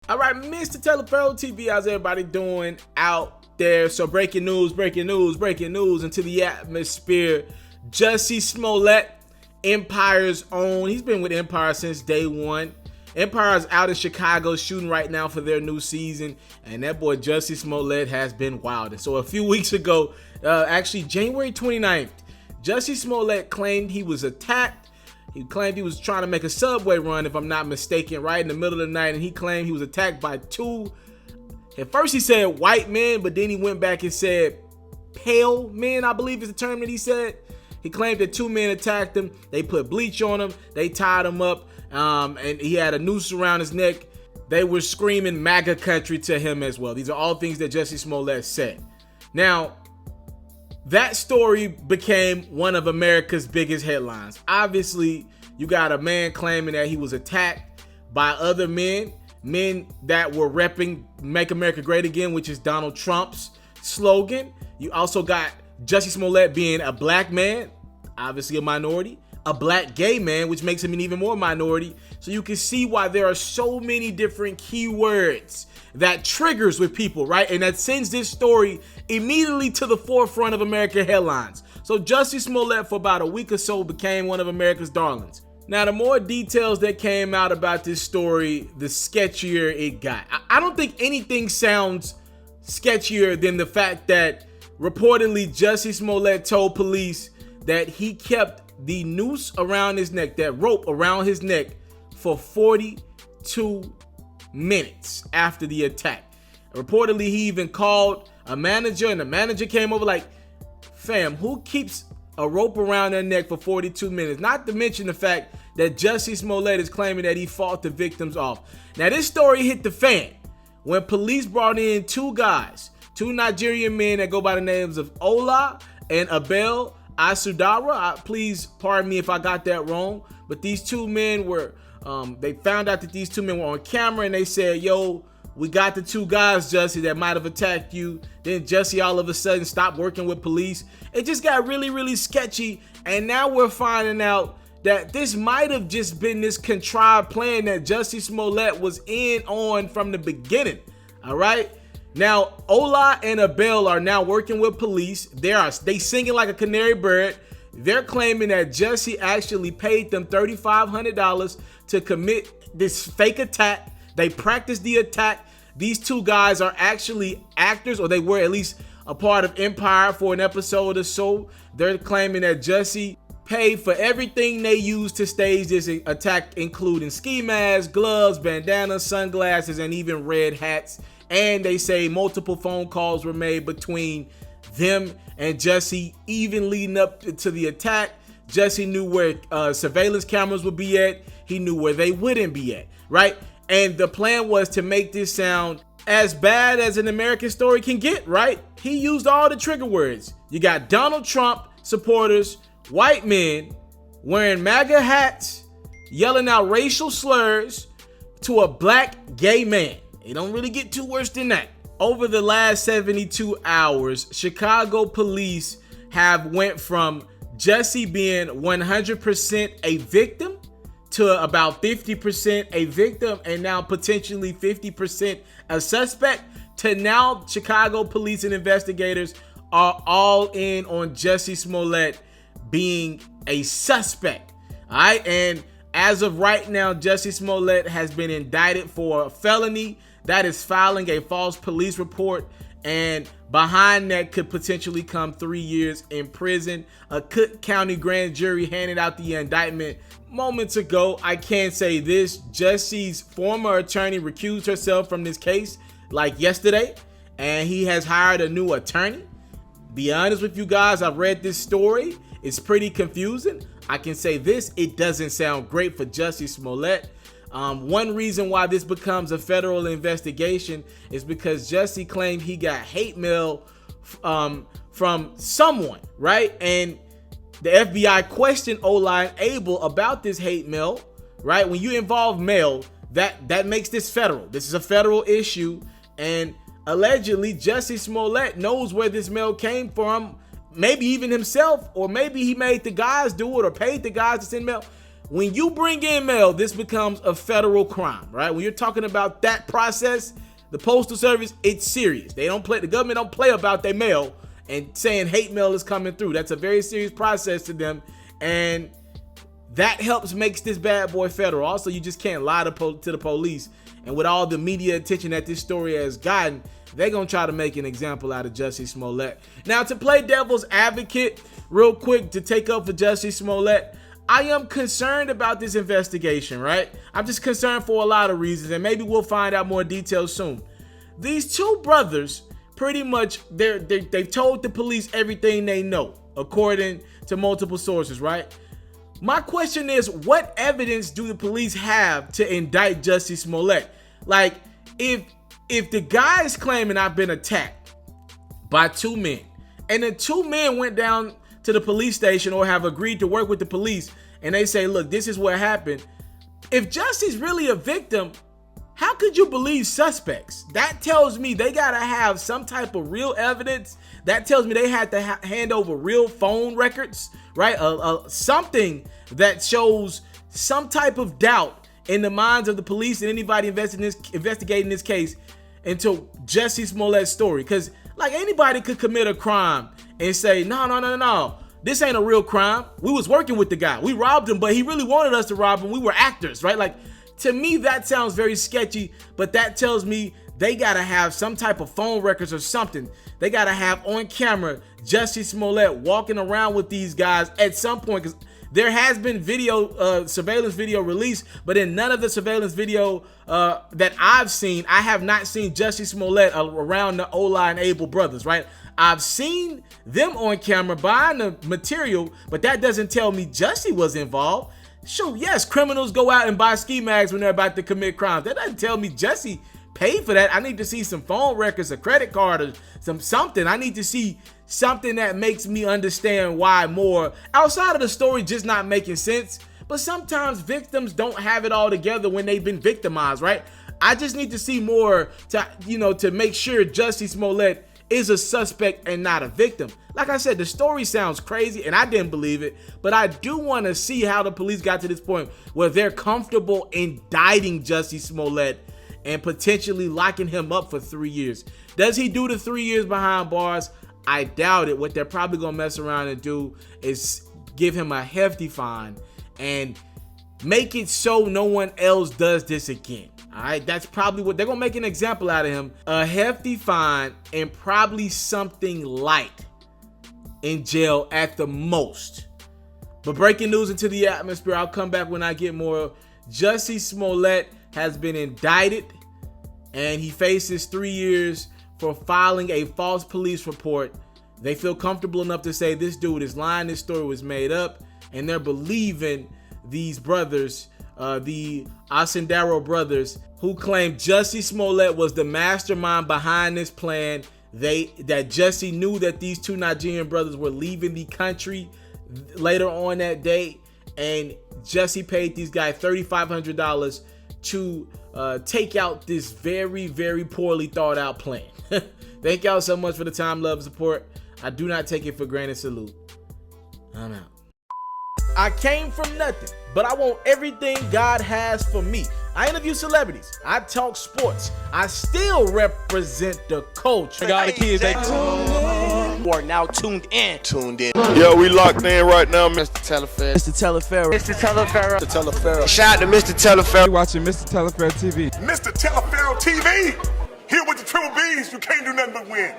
All right, Mr. TALIAFERRO TV, how's everybody doing out there? So breaking news into the atmosphere. Jussie Smollett, Empire's own. He's been with Empire since day one. Empire's out in Chicago shooting right now for their new season, and that boy Jussie Smollett has been wild. And so a few weeks ago, actually January 29th, Jussie Smollett claimed he was attacked. He claimed he was trying to make a subway run, if I'm not mistaken, right in the middle of the night, and he claimed he was attacked by two, at first he said white men, but then he went back and said pale men, I believe is the term that he said. He claimed that two men attacked him. They put bleach on him. They tied him up, and he had a noose around his neck. They were screaming MAGA country to him as well. These are all things that Jussie Smollett said. Now, that story became one of America's biggest headlines. Obviously, you got a man claiming that he was attacked by other men that were repping Make America Great Again, which is Donald Trump's slogan. You also got Jussie Smollett being a black man, obviously a minority, a black gay man, which makes him an even more minority. So you can see why there are so many different keywords that triggers with people, right? And that sends this story immediately to the forefront of American headlines. So Jussie Smollett for about a week or so became one of America's darlings. Now, the more details that came out about this story, the sketchier it got. I don't think anything sounds sketchier than the fact that reportedly Jussie Smollett told police that he kept the noose around his neck, that rope around his neck, for 42 minutes after the attack. Reportedly, he even called a manager, and the manager came over like, fam, who keeps a rope around their neck for 42 minutes? Not to mention the fact that Jussie Smollett is claiming that he fought the victims off. Now, this story hit the fan when police brought in two guys, two Nigerian men that go by the names of Ola and Abel Asudara. Please pardon me if I got that wrong, but these two men were, they found out that these two men were on camera, and they said, yo, we got the two guys, Jussie, that might have attacked you. Then Jussie all of a sudden stopped working with police. It just got really, really sketchy, and now we're finding out that this might have just been this contrived plan that Jussie Smollett was in on from the beginning, all right? Now, Ola and Abel are now working with police. They singing like a canary bird. They're claiming that Jussie actually paid them $3,500 to commit this fake attack. They practiced the attack. These two guys are actually actors, or they were at least a part of Empire for an episode or so. They're claiming that Jussie paid for everything they used to stage this attack, including ski masks, gloves, bandanas, sunglasses, and even red hats. And they say multiple phone calls were made between them and Jussie, even leading up to the attack. Jussie knew where surveillance cameras would be at. He knew where they wouldn't be at, right? And the plan was to make this sound as bad as an American story can get, right? He used all the trigger words. You got Donald Trump supporters, white men wearing MAGA hats, yelling out racial slurs to a black gay man. It don't really get too worse than that. Over the last 72 hours, Chicago police have went from Jussie being 100% a victim to about 50% a victim, and now potentially 50% a suspect, to now Chicago police and investigators are all in on Jussie Smollett being a suspect. All right, and as of right now, Jussie Smollett has been indicted for a felony. That is filing a false police report, and behind that could potentially come 3 years in prison. A Cook County grand jury handed out the indictment moments ago. I can say this: Jussie's former attorney recused herself from this case like yesterday, and he has hired a new attorney. Be honest with you guys, I've read this story. It's pretty confusing. I can say this: it doesn't sound great for Jussie Smollett. One reason why this becomes a federal investigation is because Jussie claimed he got hate mail from someone, right? And the FBI questioned Ola and Abel about this hate mail, right? When you involve mail, that makes this federal. This is a federal issue, and allegedly Jussie Smollett knows where this mail came from, maybe even himself, or maybe he made the guys do it or paid the guys to send mail. when you bring in mail, this becomes a federal crime, right? When you're talking about that process, the Postal Service, it's serious. They don't play, the government don't play about their mail and saying hate mail is coming through. That's a very serious process to them, and that helps makes this bad boy federal. Also, you just can't lie to the police, and with all the media attention that this story has gotten, they're gonna try to make an example out of Jussie Smollett. Now, to play devil's advocate real quick, to take up for Jussie Smollett, I am concerned about this investigation, right? I'm just concerned for a lot of reasons, and maybe we'll find out more details soon. These two brothers, pretty much, they've told the police everything they know, according to multiple sources, right? My question is, what evidence do the police have to indict Jussie Smollett? Like, if the guy is claiming I've been attacked by two men, and the two men went down to the police station or have agreed to work with the police, and they say, look, this is what happened. If Jussie's really a victim, how could you believe suspects? That tells me they gotta have some type of real evidence. That tells me they had to hand over real phone records, right? Something that shows some type of doubt in the minds of the police and anybody investigating this case into Jussie Smollett's story. Because like anybody could commit a crime and say, no, this ain't a real crime. We was working with the guy. We robbed him, but he really wanted us to rob him. We were actors, right? Like, to me, that sounds very sketchy, but that tells me they gotta have some type of phone records or something. They gotta have on camera Jussie Smollett walking around with these guys at some point, because there has been surveillance video released, but in none of the surveillance video that I've seen, I have not seen Jussie Smollett around the Ola and Abel brothers, right? I've seen them on camera buying the material, but that doesn't tell me Jussie was involved. Sure, yes, criminals go out and buy ski mags when they're about to commit crimes. That doesn't tell me Jussie paid for that. I need to see some phone records, a credit card, or something. I need to see something that makes me understand why more. Outside of the story just not making sense, but sometimes victims don't have it all together when they've been victimized, right? I just need to see more to make sure Jussie Smollett is a suspect and not a victim. Like I said, the story sounds crazy and I didn't believe it, but I do want to see how the police got to this point where they're comfortable indicting Jussie Smollett and potentially locking him up for 3 years. Does he do the 3 years behind bars? I doubt it. What they're probably gonna mess around and do is give him a hefty fine and make it so no one else does this again. All right, that's probably what they're gonna make an example out of him. A hefty fine and probably something light in jail at the most. But breaking news into the atmosphere, I'll come back when I get more. Jussie Smollett has been indicted and he faces 3 years for filing a false police report. They feel comfortable enough to say this dude is lying, this story was made up, and they're believing these brothers, the Asindaro brothers, who claim Jussie Smollett was the mastermind behind this plan. That Jussie knew that these two Nigerian brothers were leaving the country later on that day, and Jussie paid these guys $3,500 to take out this very, very poorly thought out plan. Thank y'all so much for the time, love, and support. I do not take it for granted. Salute. I'm out. I came from nothing, but I want everything God has for me. I interview celebrities. I talk sports. I still represent the culture. I got the kids that you are now tuned in. Yeah, we locked in right now, Mr. Taliaferro. Mr. Taliaferro. Mr. Taliaferro. Mr. Taliaferro. Shout out to Mr. Taliaferro. You're watching Mr. Taliaferro TV. Mr. Taliaferro TV. Here with the triple B's, you can't do nothing but win.